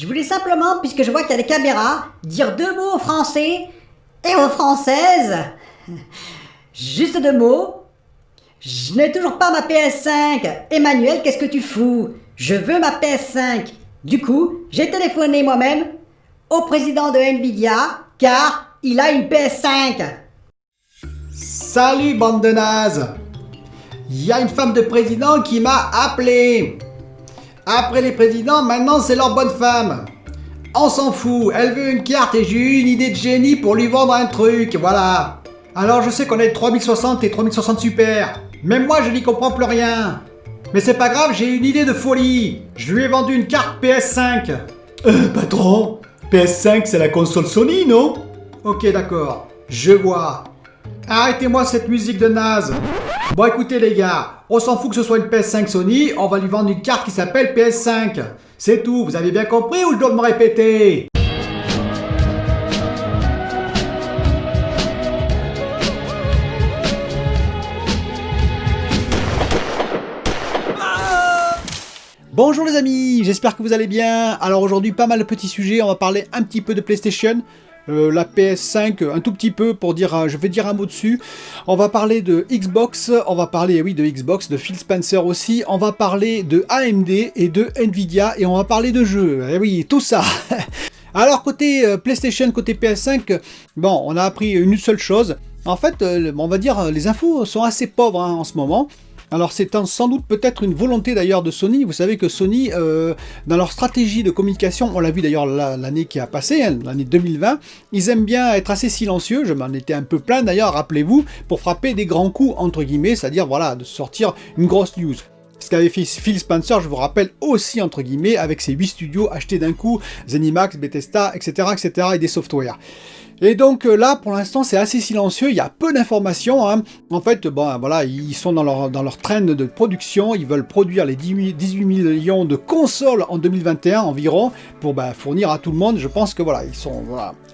Je voulais simplement, puisque je vois qu'il y a des caméras, dire 2 mots aux Français et aux Françaises. Juste 2 mots. Je n'ai toujours pas ma PS5. Emmanuel, qu'est-ce que tu fous? Je veux ma PS5. Du coup, j'ai téléphoné moi-même au président de Nvidia, car il a une PS5. Salut bande de nazes. Il y a une femme de président qui m'a appelé. Après les présidents, maintenant c'est leur bonne femme. On s'en fout, elle veut une carte et j'ai eu une idée de génie pour lui vendre un truc, voilà. Alors je sais qu'on a les 3060 et 3060 Super. Même moi je n'y comprends plus rien. Mais c'est pas grave, j'ai une idée de folie. Je lui ai vendu une carte PS5. Patron, PS5 c'est la console Sony, non? Ok d'accord, je vois. Arrêtez-moi cette musique de naze. Bon écoutez les gars, on s'en fout que ce soit une PS5 Sony, on va lui vendre une carte qui s'appelle PS5. C'est tout, vous avez bien compris ou je dois me répéter? Bonjour les amis, j'espère que vous allez bien. Alors aujourd'hui pas mal de petits sujets, on va parler un petit peu de PlayStation. La PS5 un tout petit peu pour dire, je vais dire un mot dessus. On va parler de Xbox, on va parler de Xbox, de Phil Spencer aussi. On va parler de AMD et de Nvidia et on va parler de jeux. Et oui, tout ça. Alors côté PlayStation, côté PS5, bon, on a appris une seule chose. En fait, on va dire les infos sont assez pauvres en ce moment. Alors c'est sans doute peut-être une volonté d'ailleurs de Sony. Vous savez que Sony, dans leur stratégie de communication, on l'a vu d'ailleurs l'année qui a passé, hein, l'année 2020, ils aiment bien être assez silencieux, je m'en étais un peu plaint d'ailleurs, rappelez-vous, pour frapper des grands coups, entre guillemets, c'est-à-dire voilà, de sortir une grosse news. Ce qu'avait fait Phil Spencer, je vous rappelle, aussi entre guillemets, avec ses 8 studios achetés d'un coup, ZeniMax, Bethesda, etc., et des softwares. Et donc là, pour l'instant, c'est assez silencieux, il y a peu d'informations. Hein. En fait, bon, voilà, ils sont dans leur train de production, ils veulent produire les 18 millions de consoles en 2021 environ, pour fournir à tout le monde. Je pense que voilà, ils sont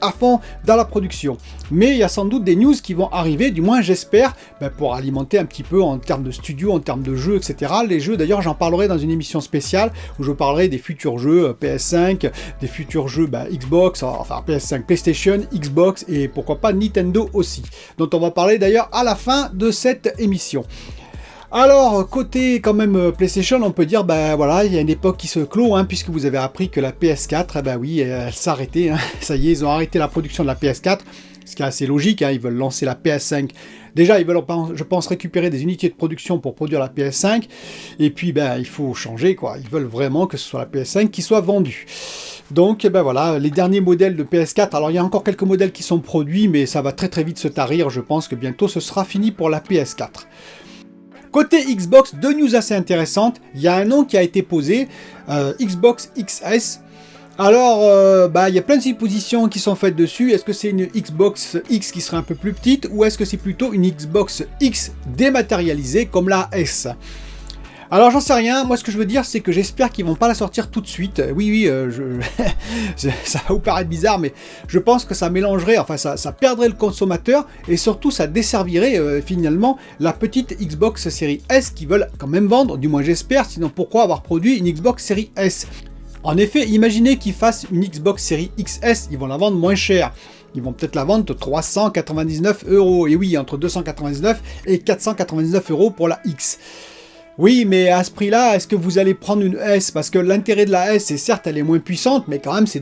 à fond dans la production. Mais il y a sans doute des news qui vont arriver, du moins j'espère, pour alimenter un petit peu en termes de studio, en termes de jeux, etc. Les jeux, d'ailleurs, j'en parlerai dans une émission spéciale, où je parlerai des futurs jeux PS5, des futurs jeux Xbox, enfin PS5, PlayStation, Xbox, et pourquoi pas Nintendo aussi, dont on va parler d'ailleurs à la fin de cette émission. Alors, côté quand même PlayStation, on peut dire, voilà, il y a une époque qui se clôt, hein, puisque vous avez appris que la PS4, oui, elle s'arrêtait, hein. Ça y est, ils ont arrêté la production de la PS4, ce qui est assez logique, hein, ils veulent lancer la PS5. Déjà, ils veulent, je pense, récupérer des unités de production pour produire la PS5, et puis, il faut changer, quoi. Ils veulent vraiment que ce soit la PS5 qui soit vendue. Donc, voilà, les derniers modèles de PS4, alors il y a encore quelques modèles qui sont produits, mais ça va très très vite se tarir, je pense que bientôt ce sera fini pour la PS4. Côté Xbox, 2 news assez intéressantes. Il y a un nom qui a été posé, Xbox XS. Alors, il y a plein de suppositions qui sont faites dessus. Est-ce que c'est une Xbox X qui serait un peu plus petite, ou est-ce que c'est plutôt une Xbox X dématérialisée comme la S? Alors j'en sais rien, moi ce que je veux dire c'est que j'espère qu'ils vont pas la sortir tout de suite. Oui, ça va vous paraître bizarre, mais je pense que ça mélangerait, enfin ça perdrait le consommateur, et surtout ça desservirait finalement la petite Xbox série S qu'ils veulent quand même vendre, du moins j'espère, sinon pourquoi avoir produit une Xbox série S? En effet, imaginez qu'ils fassent une Xbox série XS, ils vont la vendre moins cher. Ils vont peut-être la vendre 399 €, et oui, entre 299 et 499 € pour la X. Oui, mais à ce prix-là, est-ce que vous allez prendre une S? Parce que l'intérêt de la S, c'est certes, elle est moins puissante, mais quand même, c'est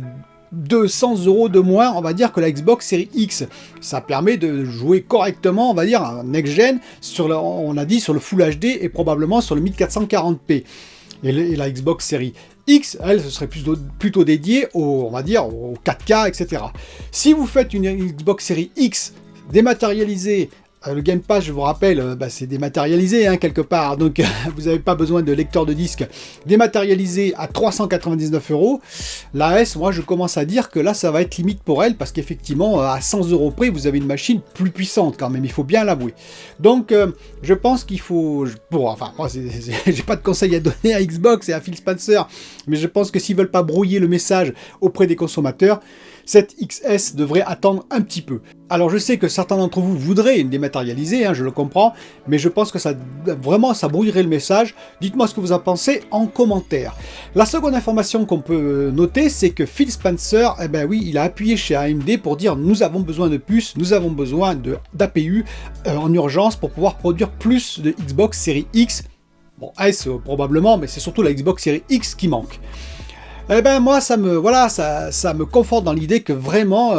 200 € de moins, on va dire, que la Xbox Series X. Ça permet de jouer correctement, on va dire, en next-gen, on a dit, sur le Full HD et probablement sur le 1440p. Et la Xbox Series X, elle, ce serait plutôt dédiée on va dire, au 4K, etc. Si vous faites une Xbox Series X dématérialisée, le Game Pass, je vous rappelle, c'est dématérialisé quelque part, donc vous n'avez pas besoin de lecteur de disque, dématérialisé à 399 €. La S, moi je commence à dire que là ça va être limite pour elle, parce qu'effectivement à 100 € près, vous avez une machine plus puissante quand même, il faut bien l'avouer. Donc je pense qu'il faut, moi j'ai pas de conseils à donner à Xbox et à Phil Spencer, mais je pense que s'ils veulent pas brouiller le message auprès des consommateurs, cette XS devrait attendre un petit peu. Alors je sais que certains d'entre vous voudraient une dématérialisée, je le comprends, mais je pense que ça brouillerait le message. Dites-moi ce que vous en pensez en commentaire. La seconde information qu'on peut noter, c'est que Phil Spencer, il a appuyé chez AMD pour dire nous avons besoin de puces, nous avons besoin d'APU en urgence pour pouvoir produire plus de Xbox Series X. Bon, S probablement, mais c'est surtout la Xbox Series X qui manque. Moi ça me conforte dans l'idée que vraiment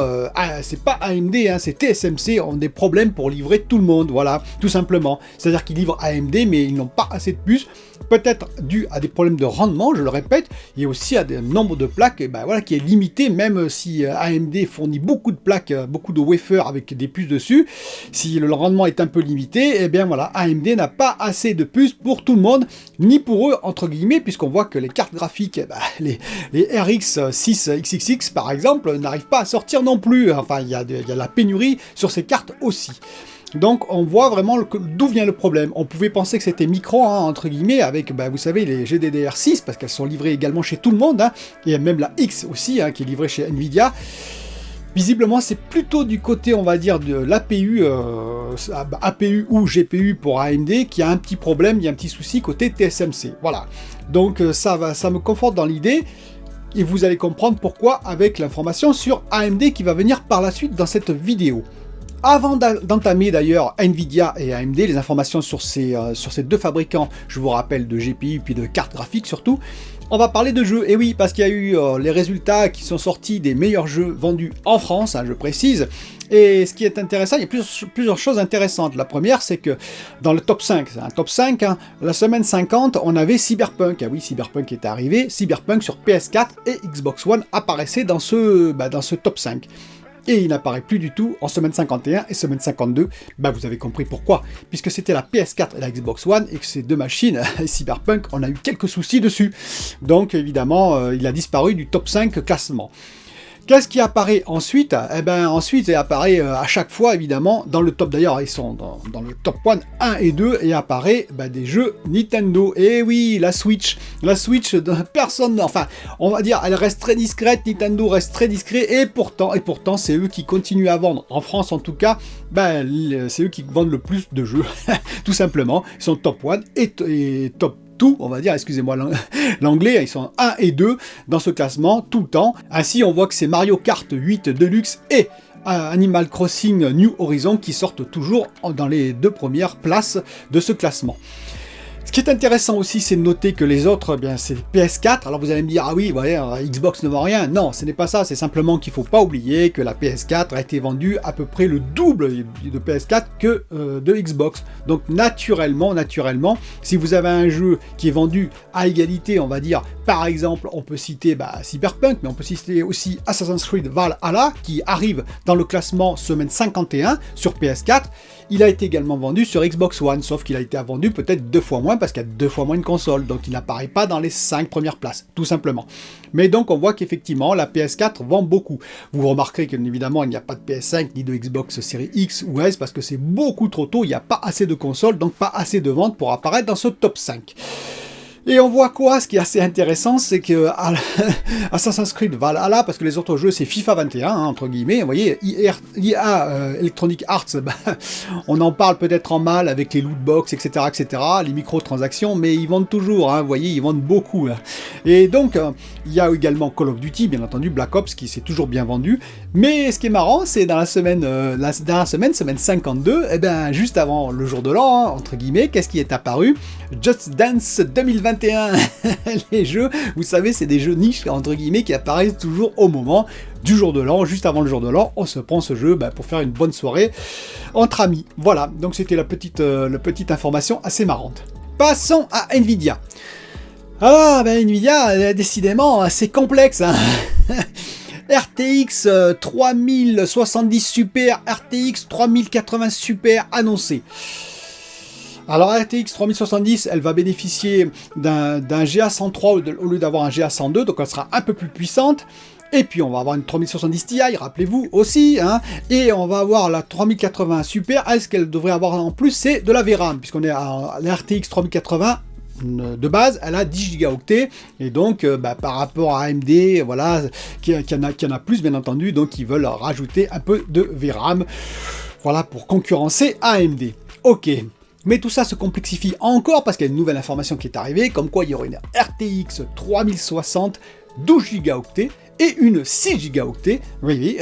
c'est pas AMD, c'est TSMC ont des problèmes pour livrer tout le monde, voilà, tout simplement. C'est-à-dire qu'ils livrent AMD mais ils n'ont pas assez de puces, peut-être dû à des problèmes de rendement, je le répète, et aussi à un nombre de plaques qui est limité, même si AMD fournit beaucoup de plaques, beaucoup de wafers avec des puces dessus, si le rendement est un peu limité, AMD n'a pas assez de puces pour tout le monde, ni pour eux entre guillemets, puisqu'on voit que les cartes graphiques, les RX 6 XXX par exemple n'arrivent pas à sortir non plus. Enfin, il y a la pénurie sur ces cartes aussi. Donc on voit vraiment d'où vient le problème. On pouvait penser que c'était Micron, entre guillemets, avec, vous savez, les GDDR6, parce qu'elles sont livrées également chez tout le monde, et même la X aussi, qui est livrée chez Nvidia. Visiblement, c'est plutôt du côté, on va dire, de l'APU, APU ou GPU pour AMD, qui a un petit problème, il y a un petit souci côté TSMC. Voilà. Donc ça me conforte dans l'idée, et vous allez comprendre pourquoi avec l'information sur AMD qui va venir par la suite dans cette vidéo. Avant d'entamer d'ailleurs Nvidia et AMD, les informations sur ces deux fabricants, je vous rappelle, de GPU puis de cartes graphiques surtout, on va parler de jeux. Et oui, parce qu'il y a eu les résultats qui sont sortis des meilleurs jeux vendus en France, je précise. Et ce qui est intéressant, il y a plusieurs choses intéressantes. La première, c'est que dans le top 5, c'est un top 5, la semaine 50, on avait Cyberpunk. Ah oui, Cyberpunk est arrivé. Cyberpunk sur PS4 et Xbox One apparaissait dans ce top 5. Et il n'apparaît plus du tout en semaine 51 et semaine 52. Vous avez compris pourquoi. Puisque c'était la PS4 et la Xbox One, et que ces deux machines, Cyberpunk, on a eu quelques soucis dessus. Donc évidemment, il a disparu du top 5 classement. Qu'est-ce qui apparaît ensuite? Ensuite, il apparaît à chaque fois, évidemment, dans le top, d'ailleurs, ils sont dans le top 1 et 2, et apparaît des jeux Nintendo. Et oui, la Switch, personne, enfin, on va dire, elle reste très discrète, Nintendo reste très discret, et pourtant, c'est eux qui continuent à vendre. En France, en tout cas, c'est eux qui vendent le plus de jeux, tout simplement. Ils sont top 1 et top tout, on va dire, excusez-moi l'anglais, ils sont 1 et 2 dans ce classement tout le temps. Ainsi, on voit que c'est Mario Kart 8 Deluxe et Animal Crossing New Horizons qui sortent toujours dans les deux premières places de ce classement. Ce qui est intéressant aussi, c'est de noter que les autres, c'est PS4. Alors vous allez me dire, ah oui, Xbox ne vend rien. Non, ce n'est pas ça. C'est simplement qu'il ne faut pas oublier que la PS4 a été vendue à peu près le double de PS4 que de Xbox. Donc naturellement, si vous avez un jeu qui est vendu à égalité, on va dire, par exemple, on peut citer Cyberpunk, mais on peut citer aussi Assassin's Creed Valhalla, qui arrive dans le classement semaine 51 sur PS4. Il a été également vendu sur Xbox One, sauf qu'il a été vendu peut-être 2 fois moins, parce qu'il y a 2 fois moins de consoles, donc il n'apparaît pas dans les 5 premières places, tout simplement. Mais donc on voit qu'effectivement, la PS4 vend beaucoup. Vous remarquerez qu'évidemment, il n'y a pas de PS5 ni de Xbox Series X ou S, parce que c'est beaucoup trop tôt, il n'y a pas assez de consoles, donc pas assez de ventes pour apparaître dans ce top 5. Et on voit quoi? Ce qui est assez intéressant, c'est que Assassin's Creed Valhalla, parce que les autres jeux c'est FIFA 21, entre guillemets, vous voyez, EA, Electronic Arts, on en parle peut-être en mal avec les lootbox, etc., les microtransactions, mais ils vendent toujours, vous voyez, ils vendent beaucoup. Et donc, il y a également Call of Duty, bien entendu, Black Ops, qui s'est toujours bien vendu, mais ce qui est marrant, c'est dans la semaine 52, juste avant le jour de l'an, entre guillemets, qu'est-ce qui est apparu? Just Dance 2021. Les jeux, vous savez, c'est des jeux niches, entre guillemets, qui apparaissent toujours au moment du jour de l'an, juste avant le jour de l'an, on se prend ce jeu pour faire une bonne soirée entre amis. Voilà, donc c'était la petite information assez marrante. Passons à Nvidia. Nvidia, décidément, c'est complexe, RTX 3070 Super, RTX 3080 Super annoncé. Alors RTX 3070, elle va bénéficier d'un GA103 au lieu d'avoir un GA102, donc elle sera un peu plus puissante. Et puis on va avoir une 3070 Ti, rappelez-vous aussi, et on va avoir la 3080 Super. Ce qu'elle devrait avoir en plus, c'est de la VRAM, puisqu'on est à la RTX 3080 de base, elle a 10 gigaoctets, et donc par rapport à AMD, voilà, qu'il y en a plus bien entendu, donc ils veulent rajouter un peu de VRAM, voilà, pour concurrencer AMD. Ok. Mais tout ça se complexifie encore parce qu'il y a une nouvelle information qui est arrivée, comme quoi il y aurait une RTX 3060 12 gigaoctets et une 6 gigaoctets, oui,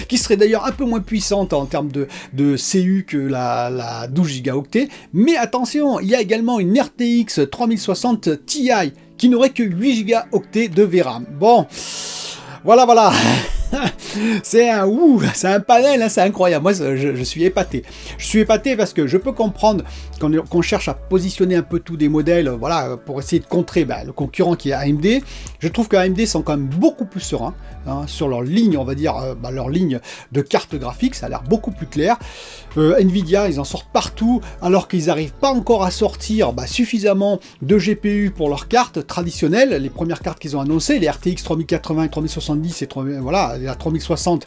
qui serait d'ailleurs un peu moins puissante en termes de CU que la 12 gigaoctets. Mais attention, il y a également une RTX 3060 Ti qui n'aurait que 8 gigaoctets de VRAM. Bon, voilà. C'est un panel, hein, c'est incroyable. Moi, je suis épaté. Je suis épaté parce que je peux comprendre qu'on cherche à positionner un peu tous des modèles, voilà, pour essayer de contrer le concurrent qui est AMD. Je trouve que AMD sont quand même beaucoup plus sereins sur leur ligne, on va dire, leur ligne de carte graphique. Ça a l'air beaucoup plus clair. Nvidia, ils en sortent partout, alors qu'ils n'arrivent pas encore à sortir suffisamment de GPU pour leurs cartes traditionnelles. Les premières cartes qu'ils ont annoncées, les RTX 3080, 3070 et voilà, la 3060,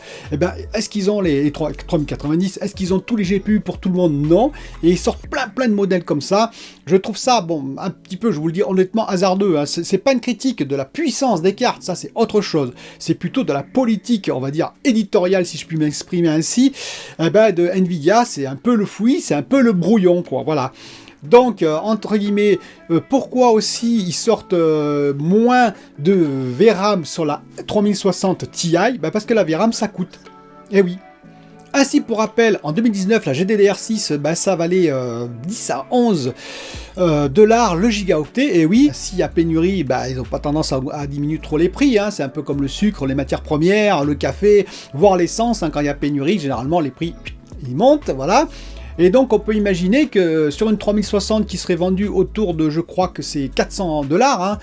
est-ce qu'ils ont les 3090, est-ce qu'ils ont tous les GPU pour tout le monde? Non. Et ils sortent plein de modèles comme ça. Je trouve ça, un petit peu, je vous le dis honnêtement, hasardeux. Hein. C'est pas une critique de la puissance des cartes, ça c'est autre chose. C'est plutôt de la politique, on va dire, éditoriale, si je puis m'exprimer ainsi, de Nvidia. C'est un peu le fouillis, c'est un peu le brouillon, quoi, voilà. Donc, entre guillemets, pourquoi aussi ils sortent moins de VRAM sur la 3060 Ti? Parce que la VRAM, ça coûte. Eh oui. Ainsi, pour rappel, en 2019, la GDDR6, ça valait 10 à 11 dollars le gigaoctet. Et oui, s'il y a pénurie, ils n'ont pas tendance à diminuer trop les prix. Hein. C'est un peu comme le sucre, les matières premières, le café, voire l'essence. Hein. Quand il y a pénurie, généralement, les prix, ils montent, voilà. Et donc, on peut imaginer que sur une 3060 qui serait vendue autour de, je crois que c'est 400 dollars, hein,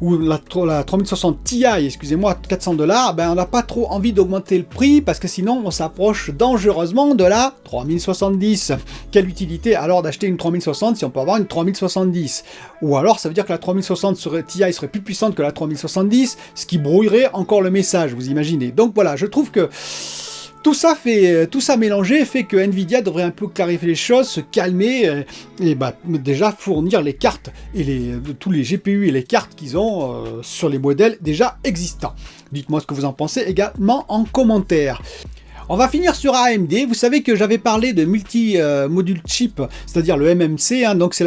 ou la 3060 Ti, excusez-moi, 400 dollars, on n'a pas trop envie d'augmenter le prix parce que sinon on s'approche dangereusement de la 3070. Quelle utilité alors d'acheter une 3060 si on peut avoir une 3070? Ou alors ça veut dire que la 3060 Ti serait plus puissante que la 3070, ce qui brouillerait encore le message, vous imaginez. Donc voilà, je trouve que tout ça mélangé fait que Nvidia devrait un peu clarifier les choses, se calmer et déjà fournir les cartes et tous les GPU et les cartes qu'ils ont sur les modèles déjà existants. Dites-moi ce que vous en pensez également en commentaire. On va finir sur AMD. Vous savez que j'avais parlé de multi-module chip, c'est-à-dire le MMC, hein, donc c'est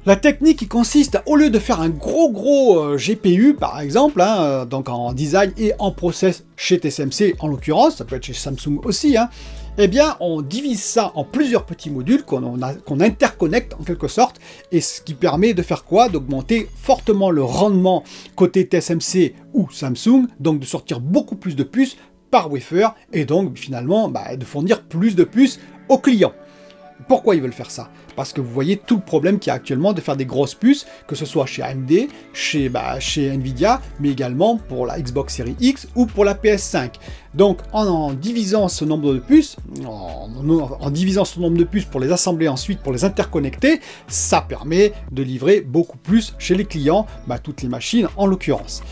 la technique qui consiste, au lieu de faire un gros GPU par exemple, hein, donc en design et en process chez TSMC en l'occurrence, ça peut être chez Samsung aussi, hein, on divise ça en plusieurs petits modules qu'on interconnecte en quelque sorte, et ce qui permet de faire quoi? D'augmenter fortement le rendement côté TSMC ou Samsung, donc de sortir beaucoup plus de puces par wafer, et donc finalement de fournir plus de puces aux clients. Pourquoi ils veulent faire ça? Parce que vous voyez tout le problème qu'il y a actuellement de faire des grosses puces, que ce soit chez AMD, chez Nvidia, mais également pour la Xbox Series X ou pour la PS5. Donc en divisant ce nombre de puces, en divisant ce nombre de puces pour les assembler ensuite, pour les interconnecter, ça permet de livrer beaucoup plus chez les clients, toutes les machines en l'occurrence.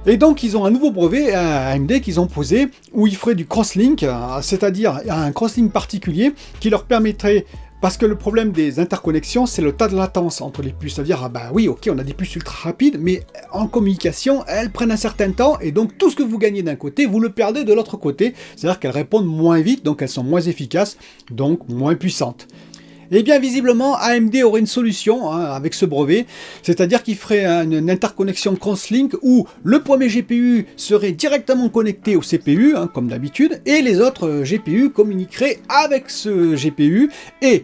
Et donc ils ont un nouveau brevet à AMD qu'ils ont posé où ils feraient du crosslink, c'est-à-dire un crosslink particulier qui leur permettrait, parce que le problème des interconnexions, c'est le tas de latence entre les puces. C'est-à-dire, oui, ok, on a des puces ultra rapides, mais en communication, elles prennent un certain temps, et donc tout ce que vous gagnez d'un côté, vous le perdez de l'autre côté. C'est-à-dire qu'elles répondent moins vite, donc elles sont moins efficaces, donc moins puissantes. Eh bien, visiblement, AMD aurait une solution avec ce brevet, c'est-à-dire qu'il ferait une interconnexion crosslink où le premier GPU serait directement connecté au CPU, comme d'habitude, et les autres GPU communiqueraient avec ce GPU, et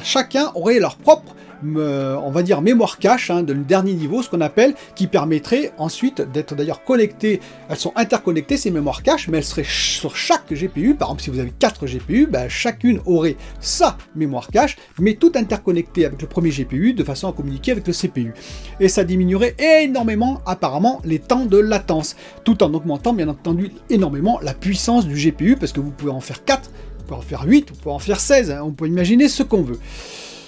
chacun aurait leur propre on va dire mémoire cache de dernier niveau, ce qu'on appelle, qui permettrait ensuite d'être d'ailleurs connectées. Elles sont interconnectées ces mémoires cache, mais elles seraient sur chaque GPU. Par exemple, si vous avez 4 GPU, chacune aurait sa mémoire cache, mais tout interconnecté avec le premier GPU de façon à communiquer avec le CPU. Et ça diminuerait énormément apparemment les temps de latence, tout en augmentant bien entendu énormément la puissance du GPU, parce que vous pouvez en faire 4, vous pouvez en faire 8, vous pouvez en faire 16, on peut imaginer ce qu'on veut.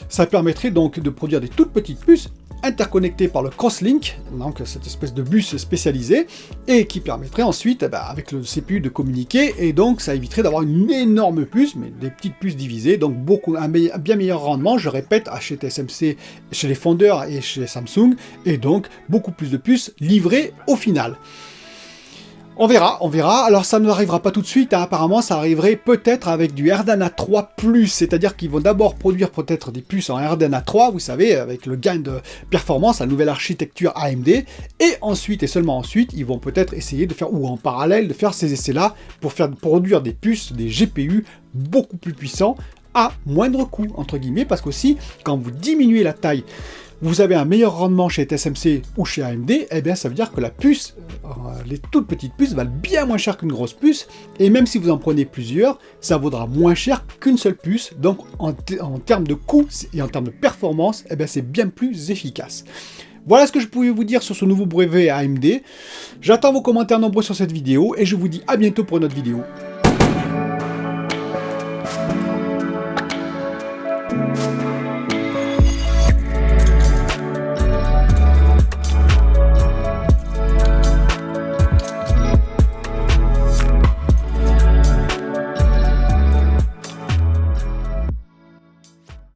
Ça permettrait donc de produire des toutes petites puces interconnectés par le Crosslink, donc cette espèce de bus spécialisé, et qui permettrait ensuite, avec le CPU, de communiquer, et donc ça éviterait d'avoir une énorme puce, mais des petites puces divisées, donc un bien meilleur rendement, je répète, chez TSMC, chez les fondeurs et chez Samsung, et donc beaucoup plus de puces livrées au final. On verra. Alors ça ne arrivera pas tout de suite, hein. Apparemment ça arriverait peut-être avec du RDNA 3+, c'est-à-dire qu'ils vont d'abord produire peut-être des puces en RDNA 3, vous savez, avec le gain de performance, la nouvelle architecture AMD, et ensuite, et seulement ensuite, ils vont peut-être essayer de faire, ou en parallèle, de faire ces essais-là pour produire des puces, des GPU beaucoup plus puissants, à moindre coût, entre guillemets, parce qu'aussi, quand vous diminuez la taille, vous avez un meilleur rendement chez TSMC ou chez AMD, eh bien ça veut dire que la puce, les toutes petites puces valent bien moins cher qu'une grosse puce, et même si vous en prenez plusieurs, ça vaudra moins cher qu'une seule puce, donc en termes de coût et en termes de performance, eh bien c'est bien plus efficace. Voilà ce que je pouvais vous dire sur ce nouveau brevet AMD. J'attends vos commentaires nombreux sur cette vidéo, et je vous dis à bientôt pour une autre vidéo.